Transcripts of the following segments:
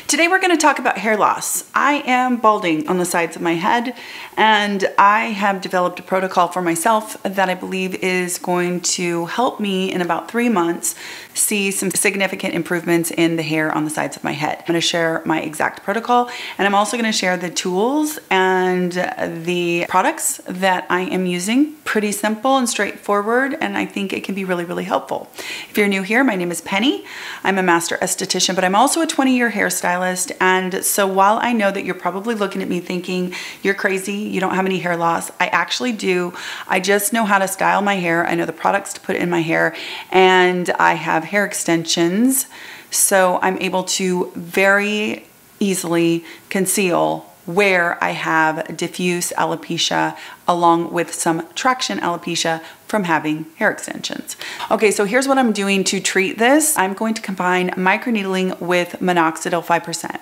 Today we're going to talk about hair loss. I am balding on the sides of my head, and I have developed a protocol for myself that I believe is going to help me in about 3 months see some significant improvements in the hair on the sides of my head. I'm going to share my exact protocol, and I'm also going to share the tools and the products that I am using. Pretty simple and straightforward, and I think it can be really, really helpful. If you're new here, my name is Penny. I'm a master esthetician, but I'm also a 20-year hairstylist. And so while I know that you're probably looking at me thinking, you're crazy, you don't have any hair loss, I actually do. I just know how to style my hair. I know the products to put in my hair, and I have hair extensions. So I'm able to very easily conceal where I have diffuse alopecia along with some traction alopecia from having hair extensions. Okay, so here's what I'm doing to treat this. I'm going to combine microneedling with Minoxidil 5%.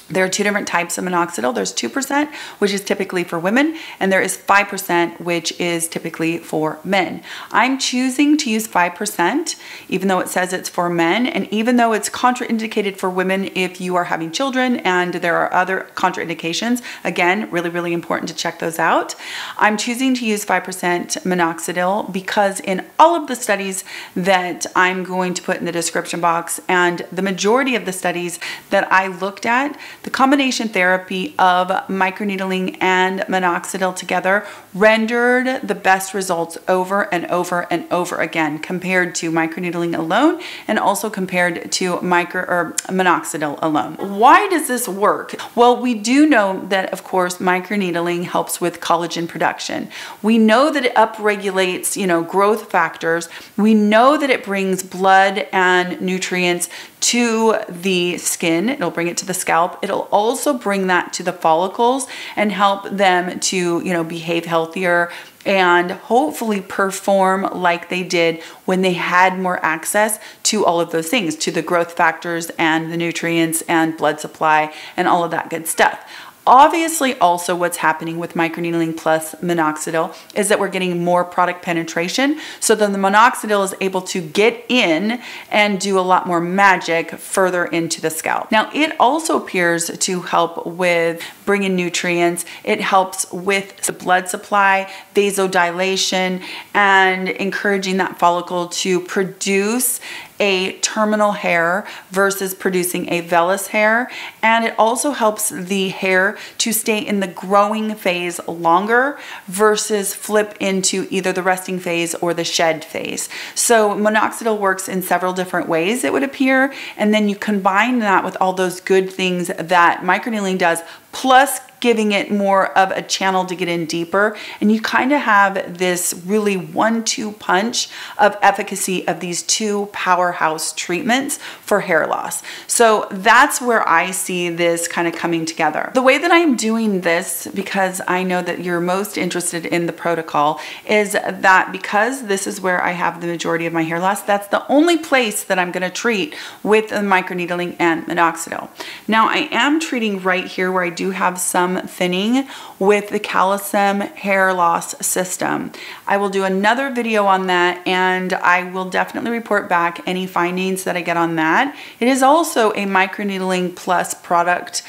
There are two different types of minoxidil. There's 2%, which is typically for women, and there is 5%, which is typically for men. I'm choosing to use 5%, even though it says it's for men, and even though it's contraindicated for women if you are having children, and there are other contraindications. Again, really, really important to check those out. I'm choosing to use 5% minoxidil because in all of the studies that I'm going to put in the description box, and the majority of the studies that I looked at, the combination therapy of microneedling and minoxidil together rendered the best results over and over and over again compared to microneedling alone, and also compared to minoxidil alone. Why does this work? Well, we do know that, of course, microneedling helps with collagen production. We know that it upregulates, growth factors. We know that it brings blood and nutrients to the skin. It'll bring it to the scalp. It'll also bring that to the follicles and help them to, behave healthier and hopefully perform like they did when they had more access to all of those things, to the growth factors and the nutrients and blood supply and all of that good stuff. Obviously, also what's happening with microneedling plus minoxidil is that we're getting more product penetration. So then the minoxidil is able to get in and do a lot more magic further into the scalp. Now, it also appears to help with bringing nutrients. It helps with the blood supply, vasodilation, and encouraging that follicle to produce a terminal hair versus producing a vellus hair. And it also helps the hair to stay in the growing phase longer versus flip into either the resting phase or the shed phase. So minoxidil works in several different ways, it would appear, and then you combine that with all those good things that microneedling does, plus giving it more of a channel to get in deeper, and you kind of have this really 1-2 punch of efficacy of these two powerhouse treatments for hair loss. So that's where I see this kind of coming together. The way that I'm doing this, because I know that you're most interested in the protocol, is that because this is where I have the majority of my hair loss, that's the only place that I'm going to treat with the microneedling and minoxidil. Now, I am treating right here where I do have some thinning with the Calcium hair loss system. I will do another video on that, and I will definitely report back any findings that I get on that. It is also a microneedling plus product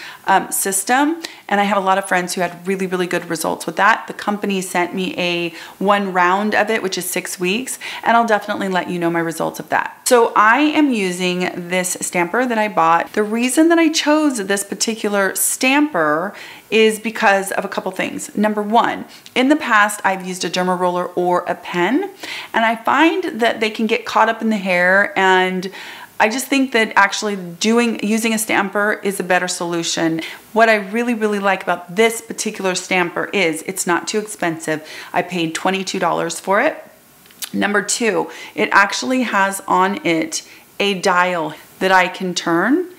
system, and I have a lot of friends who had really, really good results with that. The company sent me one round of it, which is 6 weeks, and I'll definitely let you know my results of that. So I am using this stamper that I bought. The reason that I chose this particular stamper is because of a couple things. Number one, in the past, I've used a derma roller or a pen, and I find that they can get caught up in the hair, and I just think that actually using a stamper is a better solution. What I really, really like about this particular stamper is it's not too expensive. I paid $22 for it. Number two, it actually has on it a dial that I can turn,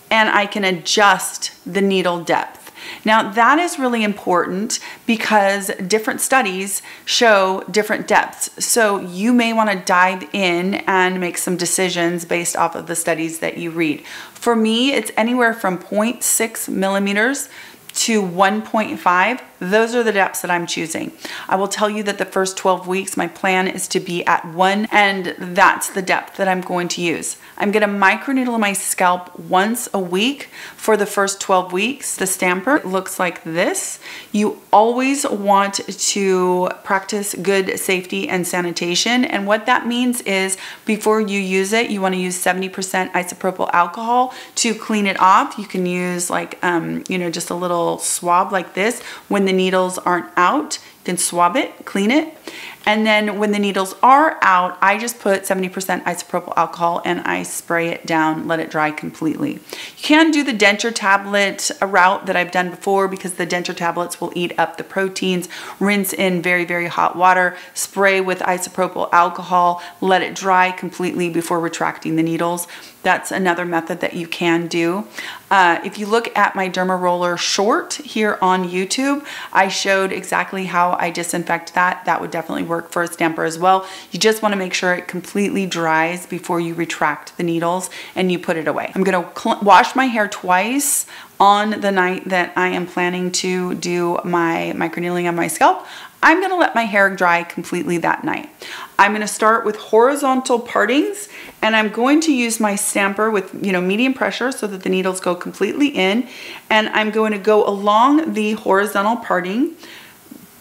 and I can adjust the needle depth. Now, that is really important because different studies show different depths. So you may want to dive in and make some decisions based off of the studies that you read. For me, it's anywhere from 0.6 millimeters to 1.5 those are the depths that I'm choosing. I will tell you that the first 12 weeks, my plan is to be at 1, and that's the depth that I'm going to use. I'm gonna microneedle my scalp once a week for the first 12 weeks. The stamper looks like this. You always want to practice good safety and sanitation, and what that means is before you use it, you wanna use 70% isopropyl alcohol to clean it off. You can use like, you know, just a little swab like this. When the needles aren't out, you can swab it, clean it. And then when the needles are out, I just put 70% isopropyl alcohol and I spray it down, let it dry completely. You can do the denture tablet route that I've done before because the denture tablets will eat up the proteins. Rinse in very, very hot water, spray with isopropyl alcohol, let it dry completely before retracting the needles. That's another method that you can do. If you look at my derma roller short here on YouTube, I showed exactly how I disinfect that. That would definitely work for a stamper as well. You just want to make sure it completely dries before you retract the needles and you put it away. I'm going to wash my hair twice on the night that I am planning to do my microneedling on my scalp. I'm gonna let my hair dry completely that night. I'm gonna start with horizontal partings, and I'm going to use my stamper with, you know, medium pressure so that the needles go completely in, and I'm going to go along the horizontal parting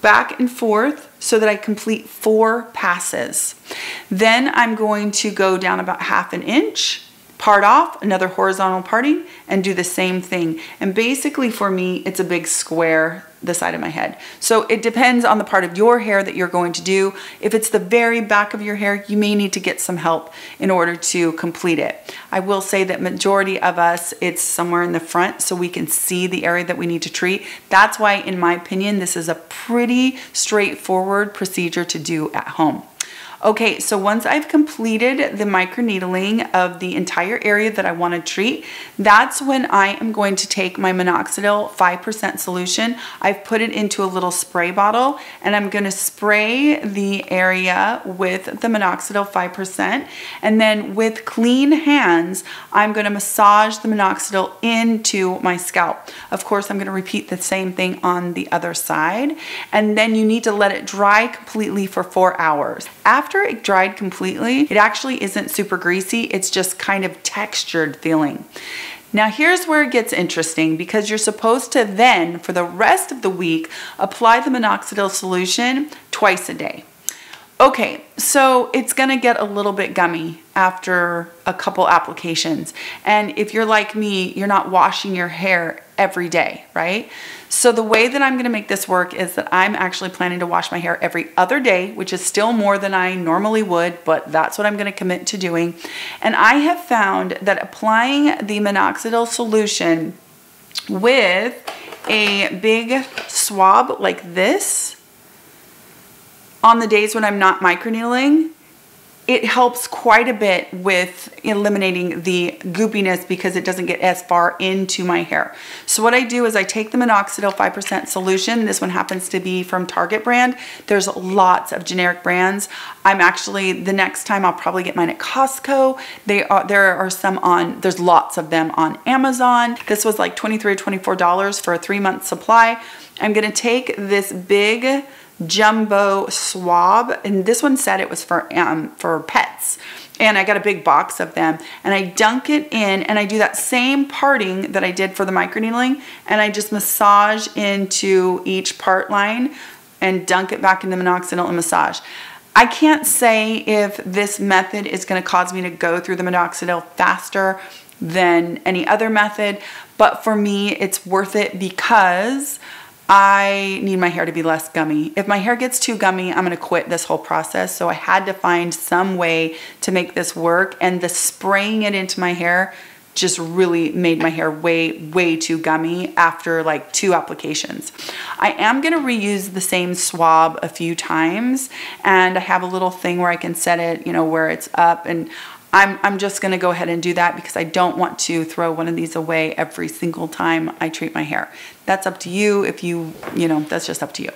back and forth so that I complete 4 passes. Then I'm going to go down about 1/2 inch, part off, another horizontal parting, and do the same thing. And basically for me, it's a big square the side of my head. So it depends on the part of your hair that you're going to do. If it's the very back of your hair, you may need to get some help in order to complete it. I will say that majority of us, it's somewhere in the front so we can see the area that we need to treat. That's why, in my opinion, this is a pretty straightforward procedure to do at home. Okay, so once I've completed the microneedling of the entire area that I want to treat, that's when I am going to take my Minoxidil 5% solution. I've put it into a little spray bottle, and I'm going to spray the area with the Minoxidil 5%, and then with clean hands, I'm going to massage the Minoxidil into my scalp. Of course, I'm going to repeat the same thing on the other side, and then you need to let it dry completely for 4 hours. After it dried completely, it actually isn't super greasy, it's just kind of textured feeling. Now here's where it gets interesting, because you're supposed to then, for the rest of the week, apply the Minoxidil solution twice a day. Okay, so it's gonna get a little bit gummy after a couple applications. And if you're like me, you're not washing your hair every day, right? So the way that I'm gonna make this work is that I'm actually planning to wash my hair every other day, which is still more than I normally would, but that's what I'm gonna commit to doing. And I have found that applying the Minoxidil solution with a big swab like this on the days when I'm not microneedling, it helps quite a bit with eliminating the goopiness because it doesn't get as far into my hair. So what I do is I take the Minoxidil 5% solution. This one happens to be from Target brand. There's lots of generic brands. I'm actually, the next time I'll probably get mine at Costco. There are some on, there's lots of them on Amazon. This was like $23 or $24 for a 3-month supply. I'm gonna take this big jumbo swab, and this one said it was for pets, and I got a big box of them, and I dunk it in, and I do that same parting that I did for the microneedling, and I just massage into each part line and dunk it back into Minoxidil and massage. I can't say if this method is going to cause me to go through the Minoxidil faster than any other method, but for me it's worth it because I need my hair to be less gummy. If my hair gets too gummy, I'm gonna quit this whole process. So I had to find some way to make this work, and the spraying it into my hair just really made my hair way too gummy after like 2 applications. I am gonna reuse the same swab a few times, and I have a little thing where I can set it, you know, where it's up, and I'm just gonna go ahead and do that because I don't want to throw one of these away every single time I treat my hair. That's up to you. If you know, that's just up to you.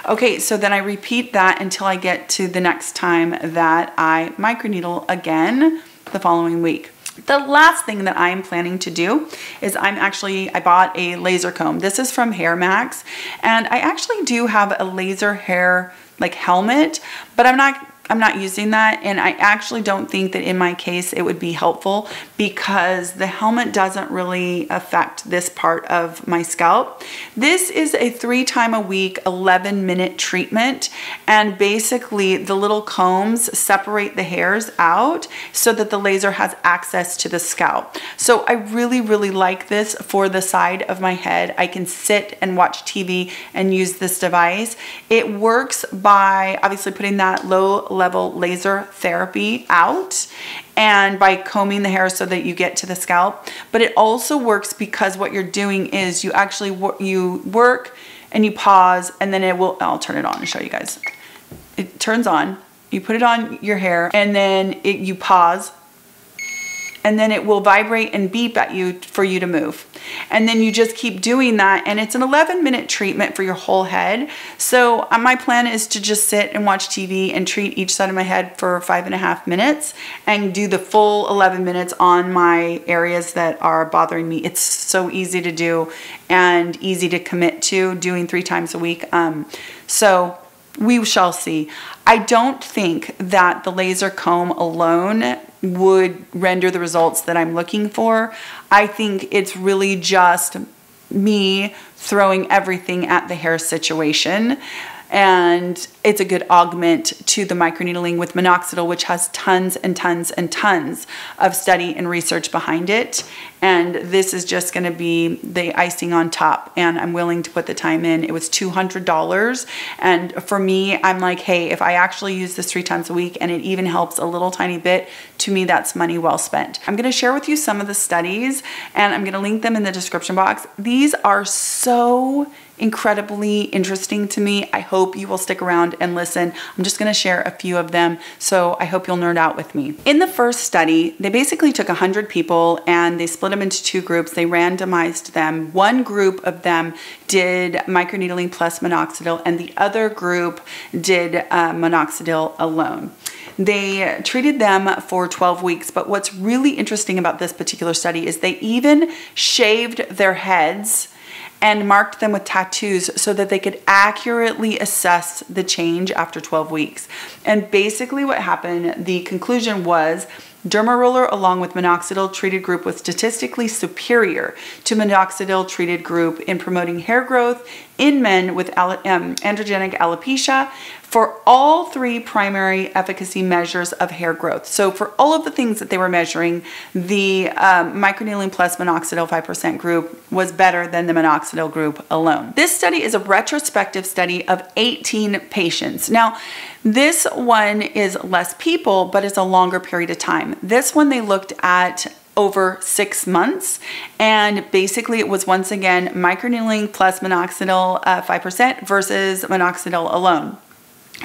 Okay, so then I repeat that until I get to the next time that I microneedle again the following week. The last thing that I'm planning to do is I bought a laser comb. This is from HairMax, and I actually do have a laser hair like helmet, but I'm not using that, and I actually don't think that in my case it would be helpful because the helmet doesn't really affect this part of my scalp. This is a 3 times a week, 11-minute treatment, and basically the little combs separate the hairs out so that the laser has access to the scalp. So I really, really like this for the side of my head. I can sit and watch TV and use this device. It works by obviously putting that low-level laser therapy out and by combing the hair so that you get to the scalp, but it also works because what you're doing is you actually you work and you pause, and then I'll turn it on and show you guys. It turns on, you put it on your hair, and then you pause, and then it will vibrate and beep at you for you to move. And then you just keep doing that, and it's an 11-minute treatment for your whole head. So my plan is to just sit and watch TV and treat each side of my head for 5.5 minutes and do the full 11 minutes on my areas that are bothering me. It's so easy to do and easy to commit to, doing 3 times a week. So we shall see. I don't think that the laser comb alone would render the results that I'm looking for. I think it's really just me throwing everything at the hair situation. And it's a good augment to the microneedling with minoxidil, which has tons and tons and tons of study and research behind it. And this is just going to be the icing on top, and I'm willing to put the time in. It was $200, and for me, I'm like, hey, if I actually use this 3 times a week and it even helps a little tiny bit, to me that's money well spent. I'm going to share with you some of the studies, and I'm going to link them in the description box. These are so incredibly interesting to me. I hope you will stick around and listen. I'm just going to share a few of them, so I hope you'll nerd out with me. In the first study, they basically took 100 people and they split them into 2 groups. They randomized them. One group of them did microneedling plus minoxidil, and the other group did minoxidil alone. They treated them for 12 weeks, but what's really interesting about this particular study is they even shaved their heads and marked them with tattoos so that they could accurately assess the change after 12 weeks. And basically what happened, the conclusion was derma roller along with minoxidil treated group was statistically superior to minoxidil treated group in promoting hair growth in men with androgenic alopecia for all 3 primary efficacy measures of hair growth. So for all of the things that they were measuring, the microneedling plus minoxidil 5% group was better than the minoxidil group alone. This study is a retrospective study of 18 patients. Now, this one is less people, but it's a longer period of time. This one they looked at over 6 months, and basically it was once again microneedling plus minoxidil 5% versus minoxidil alone.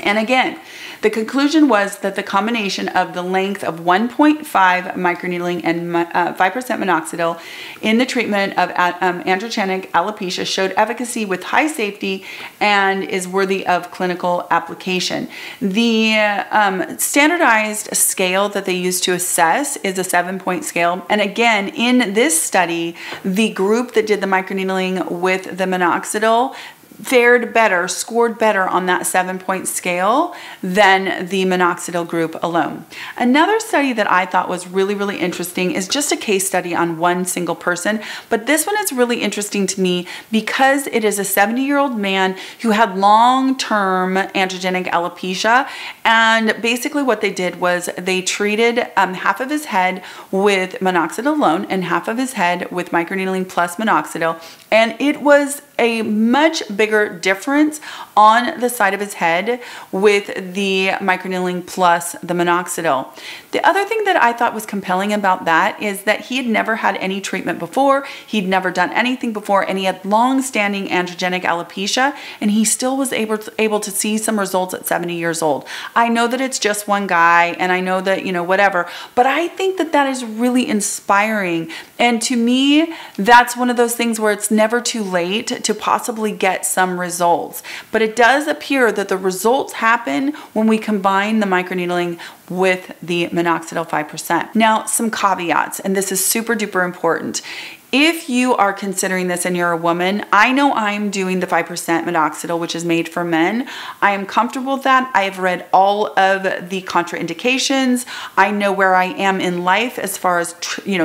And again, the conclusion was that the combination of the length of 1.5 microneedling and 5% minoxidil in the treatment of androgenic alopecia showed efficacy with high safety and is worthy of clinical application. The standardized scale that they used to assess is a 7-point scale. And again, in this study, the group that did the microneedling with the minoxidil fared better, scored better on that 7-point scale than the minoxidil group alone. Another study that I thought was really, really interesting is just a case study on one single person, but this one is really interesting to me because it is a 70-year-old man who had long-term androgenic alopecia, and basically what they did was they treated half of his head with minoxidil alone and half of his head with microneedling plus minoxidil, and it was a much bigger difference on the side of his head with the microneedling plus the minoxidil. The other thing that I thought was compelling about that is that he had never had any treatment before, he'd never done anything before, and he had long-standing androgenic alopecia, and he still was able to see some results at 70 years old. I know that it's just one guy, and I know that, you know, whatever, but I think that that is really inspiring. And to me, that's one of those things where it's never too late to possibly get some results. But it does appear that the results happen when we combine the microneedling with the Minoxidil 5%. Now, some caveats, and this is super duper important. If you are considering this and you're a woman, I know I'm doing the 5% Minoxidil, which is made for men. I am comfortable with that. I have read all of the contraindications. I know where I am in life as far as,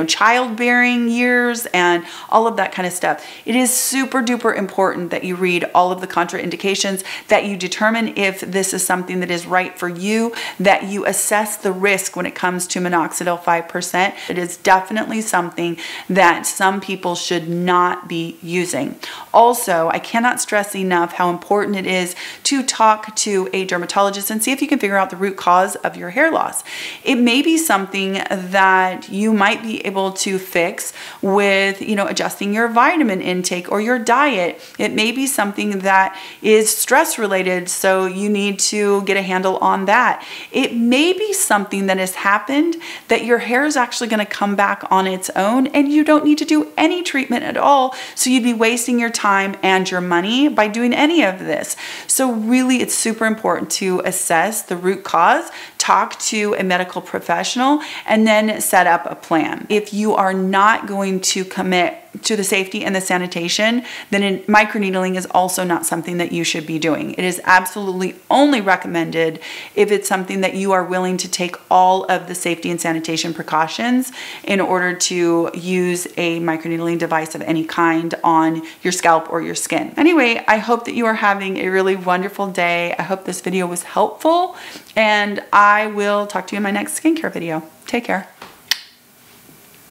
childbearing years and all of that kind of stuff. It is super duper important that you read all of the contraindications, that you determine if this is something that is right for you, that you assess the risk when it comes to Minoxidil 5%. It is definitely something that some people should not be using. Also, I cannot stress enough how important it is to talk to a dermatologist and see if you can figure out the root cause of your hair loss. It may be something that you might be able to fix with, adjusting your vitamin intake or your diet. It may be something that is stress related, so you need to get a handle on that. It may be something that has happened that your hair is actually going to come back on its own and you don't need to do any treatment at all, so you'd be wasting your time and your money by doing any of this. So really, it's super important to assess the root cause, talk to a medical professional, and then set up a plan. If you are not going to commit to the safety and the sanitation, then microneedling is also not something that you should be doing. It is absolutely only recommended if it's something that you are willing to take all of the safety and sanitation precautions in order to use a microneedling device of any kind on your scalp or your skin. Anyway, I hope that you are having a really wonderful day. I hope this video was helpful, and I will talk to you in my next skincare video. Take care.